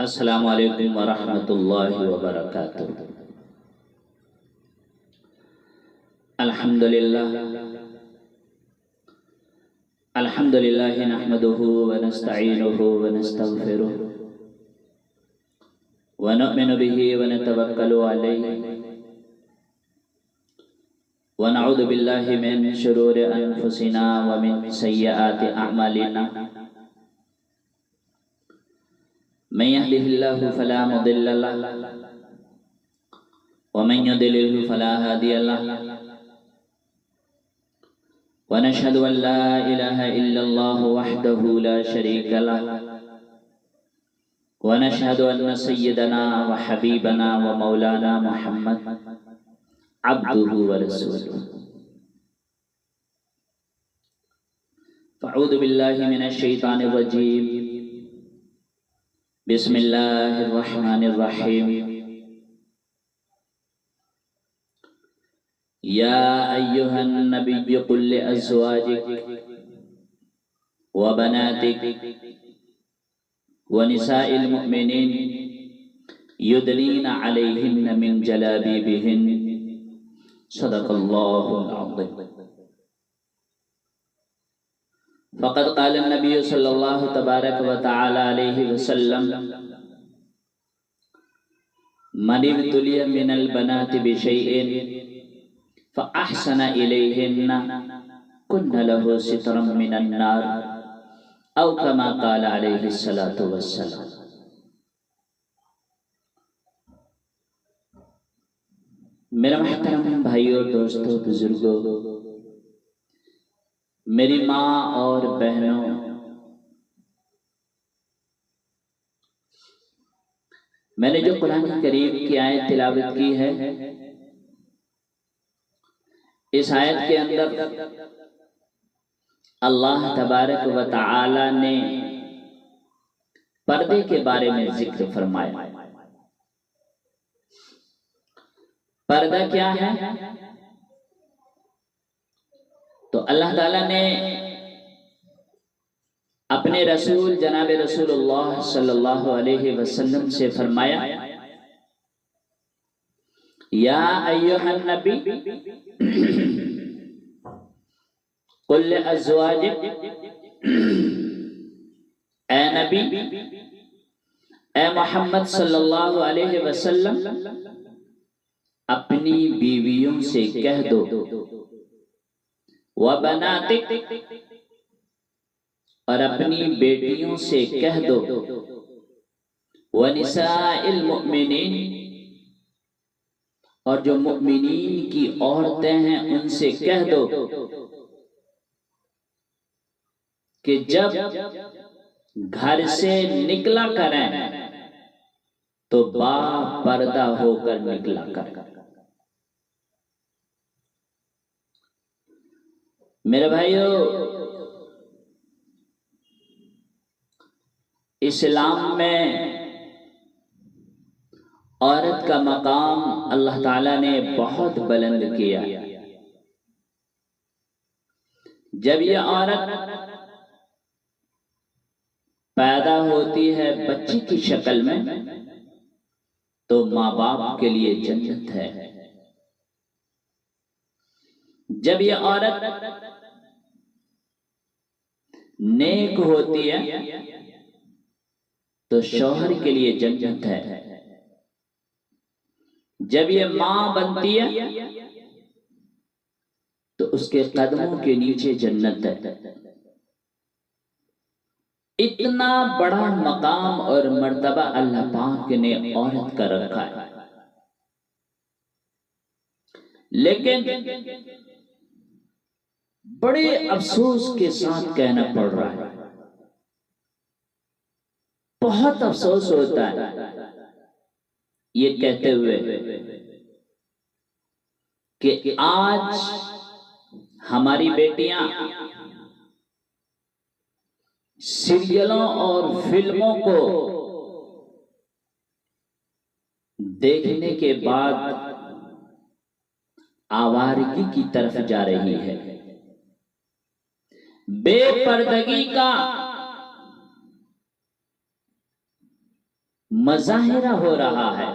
السلام علیکم ورحمۃ اللہ وبرکاتہ۔ الحمدللہ نحمده ونستعینه ونستغفره ونؤمن به ونتوکل علیہ ونعوذ باللہ من شرور انفسنا ومن سیئات اعمالنا، من يهده الله فلا مضل له ومن يضلل فلا هادي له، ونشهد أن لا إله إلا الله وحده لا شريك له، ونشهد أن سيدنا وحبيبنا ومولانا محمد عبده ورسوله۔ فأعوذ بالله من الشيطان الرجيم، بسم اللہ الرحمن الرحیم۔ یا ایہا النبی قل لأزواجک وبناتک ونساء المؤمنین یدنین علیہن من جلابیبہن، صدق اللہ العظیم۔ فقد قال النبی صلی اللہ تبارک و تعالی علیہ وسلم، من ابتلی من البنات بشیء فاحسن الیہن کن له سترا من النار، او کما قال علیہ الصلاۃ والسلام۔ میرے محترم بھائیو، دوستو، بزرگو، میری ماں اور بہنوں، میں نے جو قرآن کریم کی آیت تلاوت کی ہے، اس آیت کے اندر اللہ تبارک و تعالی نے پردے کے بارے میں ذکر فرمایا۔ پردہ کیا ہے؟ تو اللہ تعالیٰ نے اپنے رسول جناب رسول اللہ صلی اللہ علیہ وسلم سے فرمایا، یا ایہا النبی قل لأزواجک، اے نبی، اے محمد صلی اللہ علیہ وسلم، اپنی بیویوں سے کہہ دو، وبناتک، اور اپنی بیٹیوں سے کہہ دو، ونساء المؤمنین، اور جو مؤمنین کی عورتیں ہیں ان سے کہہ دو کہ جب گھر سے نکلا کریں تو با پردہ ہو کر نکلا کریں۔ میرے بھائیو، اسلام میں عورت کا مقام اللہ تعالیٰ نے بہت بلند کیا۔ جب یہ عورت پیدا ہوتی ہے بچی کی شکل میں تو ماں باپ کے لیے جنت ہے۔ جب یہ عورت نیک ہوتی ہے تو شوہر کے لیے جنت ہے۔ جب یہ ماں بنتی ہے تو اس کے قدموں کے نیچے جنت ہے۔ اتنا بڑا مقام اور مرتبہ اللہ پاک نے عورت کا رکھا ہے، لیکن بڑے افسوس کے ساتھ کہنا پڑ رہا ہے، بہت افسوس ہوتا ہے یہ کہتے ہوئے کہ آج ہماری بیٹیاں سیریلوں اور فلموں کو دیکھنے کے بعد آوارگی کی طرف جا رہی ہے۔ بے پردگی کا مظاہرہ ہو رہا ہے،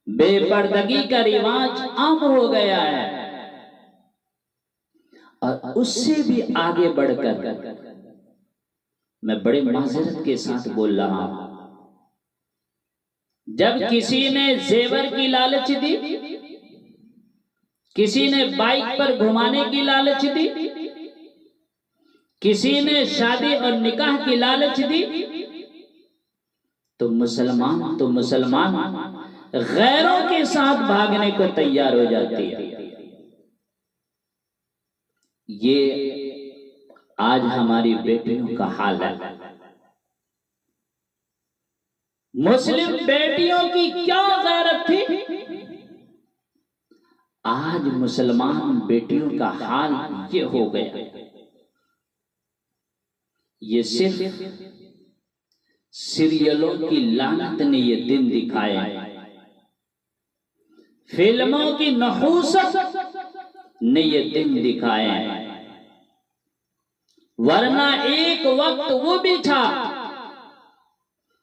بے پردگی کا رواج عام ہو گیا ہے، اور اس سے بھی آگے بڑھ کر میں بڑے معذرت کے ساتھ بول رہا ہوں، جب کسی نے زیور کی لالچ دی، کسی نے بائک پر گھمانے کی لالچ دی، کسی نے شادی اور نکاح کی لالچ دی، تو مسلمان غیروں کے ساتھ بھاگنے کو تیار ہو جاتی ہے۔ یہ آج ہماری بیٹیوں کا حال ہے۔ مسلم بیٹیوں کی کیا غیرت تھی، آج مسلمان بیٹیوں کا حال یہ ہو گیا۔ یہ صرف سیریلوں کی لعنت نے یہ دن دکھائے، فلموں کی نحوست نے یہ دن دکھائے، ورنہ ایک وقت وہ بھی تھا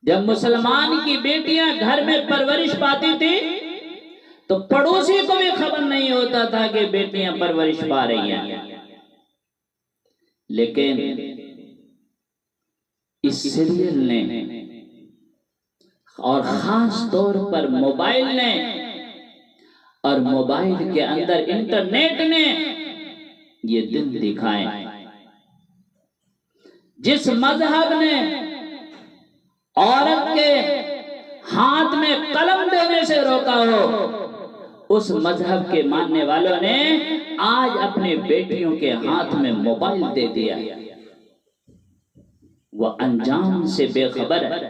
جب مسلمان کی بیٹیاں گھر میں پرورش پاتی تھی تو پڑوسی کو بھی خبر نہیں ہوتا تھا کہ بیٹیاں پرورش پا رہی ہیں، لیکن اس سیریل نے اور خاص طور پر موبائل نے اور موبائل کے اندر انٹرنیٹ نے یہ دن دکھائے۔ جس مذہب نے عورت کے ہاتھ میں قلم دینے سے روکا ہو، اس مذہب کے ماننے والوں نے آج اپنے بیٹیوں کے ہاتھ میں موبائل دے دیا، وہ انجام سے بے خبر ہے۔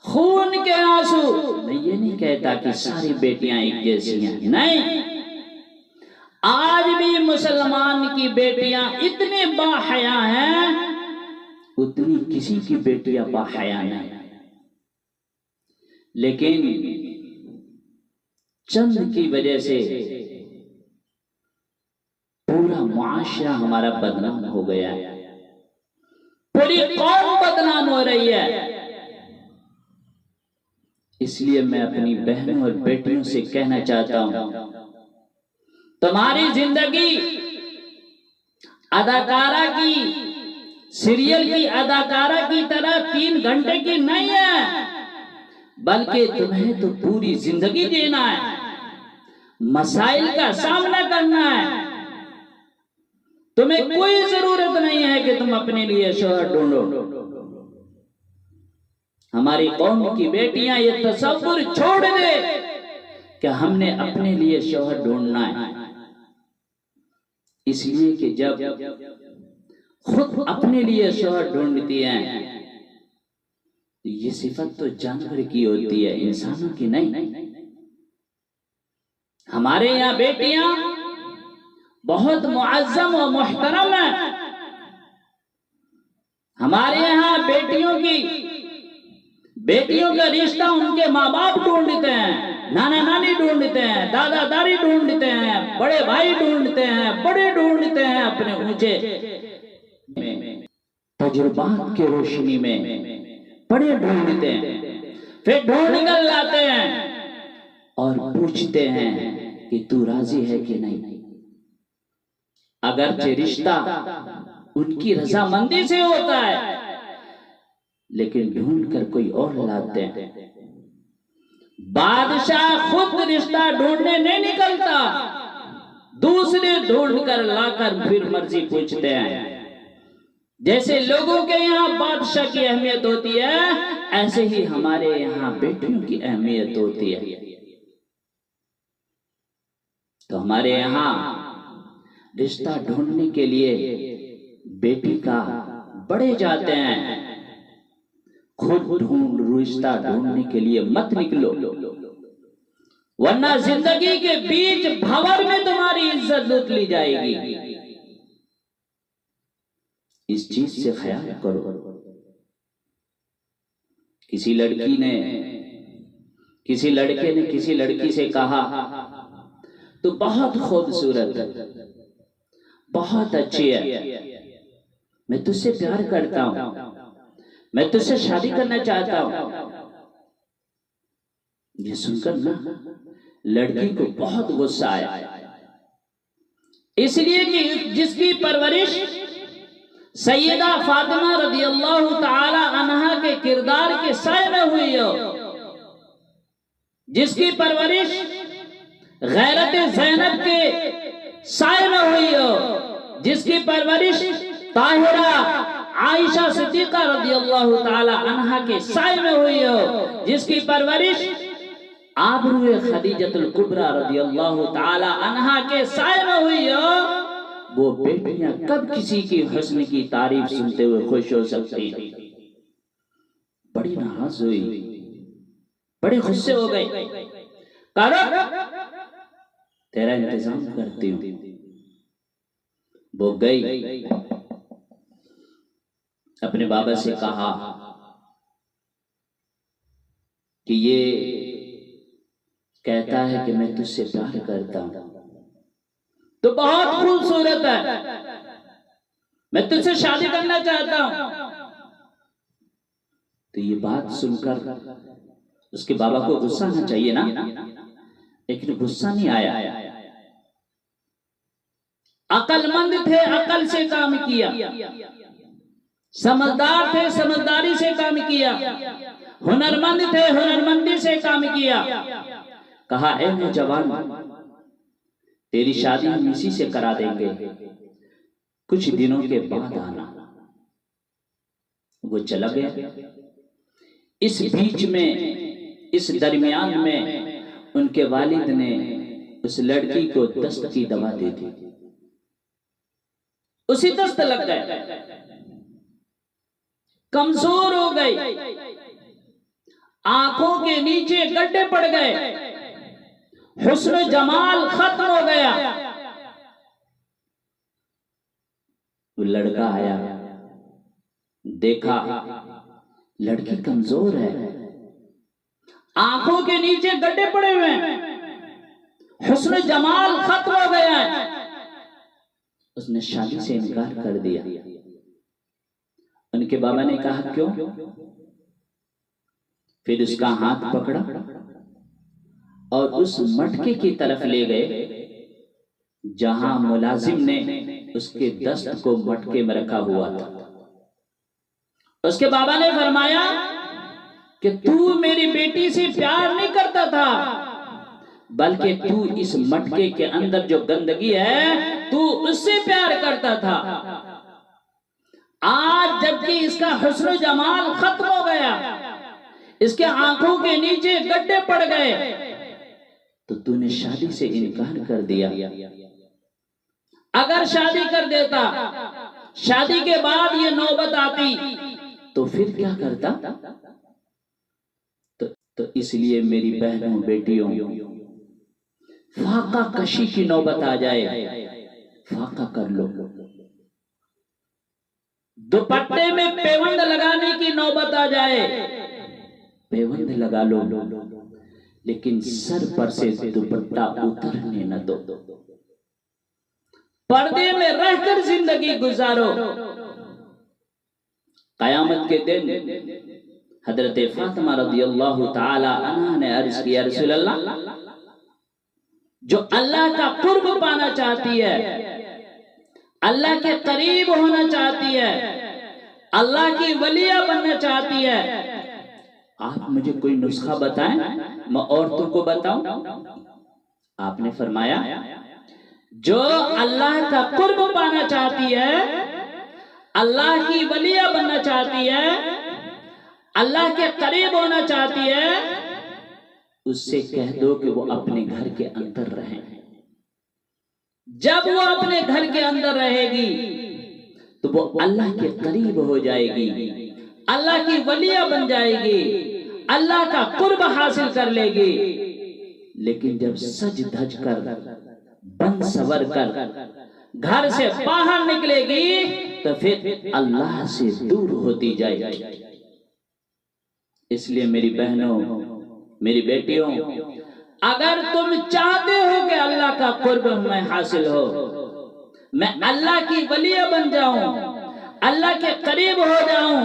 خون کے آنسو، میں یہ نہیں کہتا کہ ساری بیٹیاں ایک جیسی ہیں، نہیں، آج بھی مسلمان کی بیٹیاں اتنی باحیا ہیں اتنی کسی کی بیٹیاں باحیا نہیں، لیکن چند کی وجہ سے پورا معاشرہ ہمارا بدنام ہو گیا ہے، پوری قوم بدنام ہو رہی ہے۔ اس لیے میں اپنی بہنوں اور بیٹیوں سے کہنا چاہتا ہوں، تمہاری زندگی اداکارہ کی، سیریل کی اداکارہ کی طرح 3 گھنٹے کی نہیں ہے، بلکہ تمہیں تو پوری زندگی جینا ہے، مسائل کا سامنا کرنا ہے۔ تمہیں کوئی ضرورت نہیں ہے کہ تم اپنے لیے شوہر ڈھونڈو۔ ہماری قوم کی بیٹیاں یہ تصور چھوڑ دے کہ ہم نے اپنے لیے شوہر ڈھونڈنا ہے، اس لیے کہ جب خود اپنے لیے شوہر ڈھونڈتی ہیں یہ صفت تو جانور کی ہوتی ہے، انسانوں کی نہیں۔ ہمارے یہاں بیٹیاں بہت معظم و محترم ہیں، ہمارے یہاں بیٹیوں کا رشتہ ان کے ماں باپ ڈھونڈتے ہیں، نانا نانی ڈھونڈتے ہیں، دادا دادی ڈھونڈتے ہیں، بڑے بھائی ڈھونڈتے ہیں، بڑے ڈھونڈتے ہیں، اپنے اونچے تجربات کے روشنی میں بڑے ڈھونڈتے ہیں، پھر ڈھونڈ کر لاتے ہیں اور پوچھتے ہیں کہ تو راضی ہے کہ نہیں۔ اگرچہ رشتہ ان کی رضامندی سے ہوتا ہے، لیکن ڈھونڈ کر کوئی اور لاتے ہیں۔ بادشاہ خود رشتہ ڈھونڈنے نہیں نکلتا، دوسرے ڈھونڈ کر لا کر پھر مرضی پوچھتے ہیں۔ جیسے لوگوں کے یہاں بادشاہ کی اہمیت ہوتی ہے، ایسے ہی ہمارے یہاں بیٹیوں کی اہمیت ہوتی ہے۔ تو ہمارے یہاں رشتہ ڈھونڈنے کے لیے بیٹی کا بڑے جاتے ہیں، خود رشتہ ڈھونڈنے کے لیے مت نکلو، ورنہ زندگی کے بیچ بھور میں تمہاری عزت لوٹ لی جائے گی۔ اس چیز سے خیال کرو۔ کسی لڑکے نے کسی لڑکی سے کہا تو بہت خوبصورت ہے، بہت اچھی ہے، میں تجھ سے پیار کرتا ہوں، میں تجھ سے شادی کرنا چاہتا ہوں۔ یہ سن کر نا لڑکی کو بہت غصہ آیا، اس لیے کہ جس کی پرورش سیدہ فاطمہ رضی اللہ تعالی عنہا کے کردار کے سائے میں ہوئی ہو، جس کی پرورش غیرت زینب کے سائے میں ہوئی ہو، جس کی پرورش طاہرہ عائشہ صدیقہ رضی اللہ تعالی عنہا کے سائے میں ہوئی ہو، جس کی پرورش آبرو خدیجۃ الکبریٰ رضی اللہ تعالی عنہا کے سائے میں ہوئی ہو، وہ بیٹیاں کب کسی کی حسن کی تعریف سنتے ہوئے خوش ہو سکتی ہیں؟ بڑی ناراض ہوئی، بڑے غصے ہو گئی، کہا تیرا انتظام کرتی ہوں۔ وہ گئی، اپنے بابا سے کہا کہ یہ کہتا ہے کہ میں تجھ سے پیار کرتا ہوں، تو بہت خوبصورت ہے، میں تجھ سے شادی کرنا چاہتا ہوں۔ تو یہ بات سن کر اس کے بابا کو غصہ آنا چاہیے نا، لیکن غصہ نہیں آیا، عقل مند تھے، عقل سے کام کیا، سمجھدار تھے، سمجھداری سے کام کیا، ہنرمند تھے، ہنرمندی سے کام کیا۔ کہا اے نوجوان، تیری شادی ہم اسی سے کرا دیں گے، کچھ دنوں کے بعد آنا۔ وہ چلا گیا۔ اس بیچ میں، اس درمیان میں ان کے والد نے اس لڑکی کو دست کی دوا دے دی، اسی دست لگ گئے، کمزور ہو گئی، آنکھوں کے نیچے گڈھے پڑ گئے، حسن و جمال ختم ہو گیا۔ وہ لڑکا آیا، دیکھا لڑکی کمزور ہے، آنکھوں کے نیچے گڈھے پڑے ہوئے ہیں، حسن و جمال ختم ہو گیا ہے۔ اس نے شادی سے انکار کر دیا۔ ان کے بابا نے کہا کیوں؟ پھر اس کا ہاتھ پکڑا اور اس مٹکے کی طرف لے گئے جہاں ملازم نے اس کے دست کو مٹکے میں رکھا ہوا تھا۔ اس کے بابا نے فرمایا کہ تو میری بیٹی سے پیار نہیں کرتا تھا، بلکہ تو اس مٹکے کے اندر جو گندگی ہے تو اس سے پیار کرتا تھا۔ آج جبکہ اس کا حسن و جمال ختم ہو گیا، اس کے آنکھوں کے نیچے گڈھے پڑ گئے، تو نے شادی سے انکار کر دیا۔ اگر شادی کر دیتا، شادی کے بعد یہ نوبت آتی تو پھر کیا کرتا؟ تو اس لیے میری بہنوں بیٹیوں، فاقہ کشی کی نوبت آ جائے، فاقہ کر لو، دوپٹے میں پیوند لگانے کی نوبت آ جائے، پیوند لگا لو، لیکن سر پر سے دوپٹہ اترنے نہ دو، پردے میں رہ کر زندگی گزارو۔ قیامت کے دن حضرت فاطمہ رضی اللہ تعالی عنہا نے عرض کیا رسول اللہ، جو اللہ کا قرب پانا چاہتی ہے، اللہ کے قریب ہونا چاہتی ہے، اللہ کی ولیہ بننا چاہتی ہے، آپ مجھے کوئی نسخہ بتائیں، میں عورتوں کو بتاؤں؟ آپ نے فرمایا جو اللہ کا قرب پانا چاہتی ہے، اللہ کی ولیہ بننا چاہتی ہے، اللہ کے قریب ہونا چاہتی ہے، اس سے کہہ دو کہ وہ اپنے گھر کے اندر رہیں۔ جب وہ اپنے گھر کے اندر رہے گی تو وہ اللہ کے قریب ہو جائے گی، اللہ کی ولیہ بن جائے گی، اللہ کا قرب حاصل کر لے گی۔ لیکن جب سج دھج کر، بن سور کر گھر سے باہر نکلے گی تو پھر اللہ سے دور ہوتی جائے گی۔ اس لیے میری بہنوں، میری بیٹیوں، اگر تم چاہتے ہو کہ اللہ کا قرب میں حاصل ہو، میں اللہ کی ولیہ بن جاؤں، اللہ کے قریب ہو جاؤں،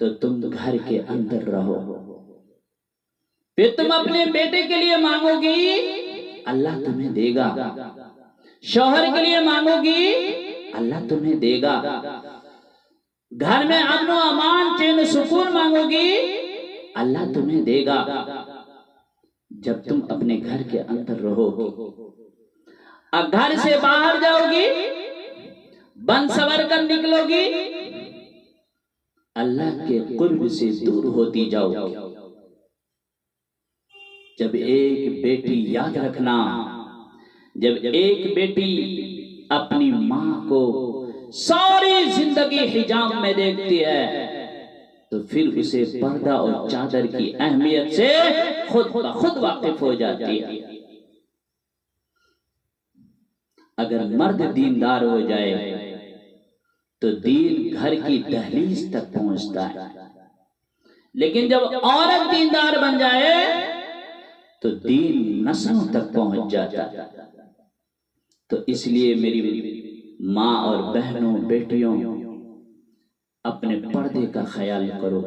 تو تم گھر کے اندر رہو. پھر تم اپنے بیٹے کے لیے مانگو گی، اللہ تمہیں دے گا. شوہر کے لیے مانگو گی، اللہ تمہیں دے گا. گھر میں امن و امان، چین و سکون مانگو گی، اللہ تمہیں دے گا. جب تم اپنے گھر کے اندر رہو گی. اب گھر سے باہر جاؤ گی، بن سور کر نکلو گی، اللہ کے قرب سے دور ہوتی جاؤ گی. جب ایک بیٹی، یاد رکھنا، جب ایک بیٹی اپنی ماں کو ساری زندگی حجاب میں دیکھتی ہے تو پھر اسے پردہ اور چادر کی اہمیت سے خود واقف ہو جاتی ہے. اگر مرد دیندار ہو جائے تو دین گھر کی دہلیز تک پہنچتا ہے، لیکن جب عورت دیندار بن جائے تو دین نسلوں تک پہنچ جاتا ہے. تو اس لیے میری ماں اور بہنوں، بیٹیوں، اپنے پردے کا خیال کرو.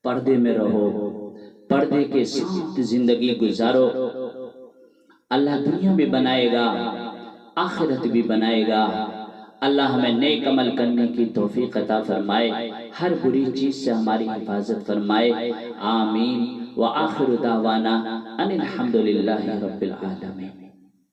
پردے میں رہو، پردے کے ساتھ زندگی گزارو. اللہ دنیا بھی بنائے گا، آخرت بھی بنائے گا. اللہ ہمیں نیک عمل کرنے کی توفیق عطا فرمائے، ہر بری چیز سے ہماری حفاظت فرمائے. آمین. وآخر دعوانا ان الحمد للہ رب العالمین.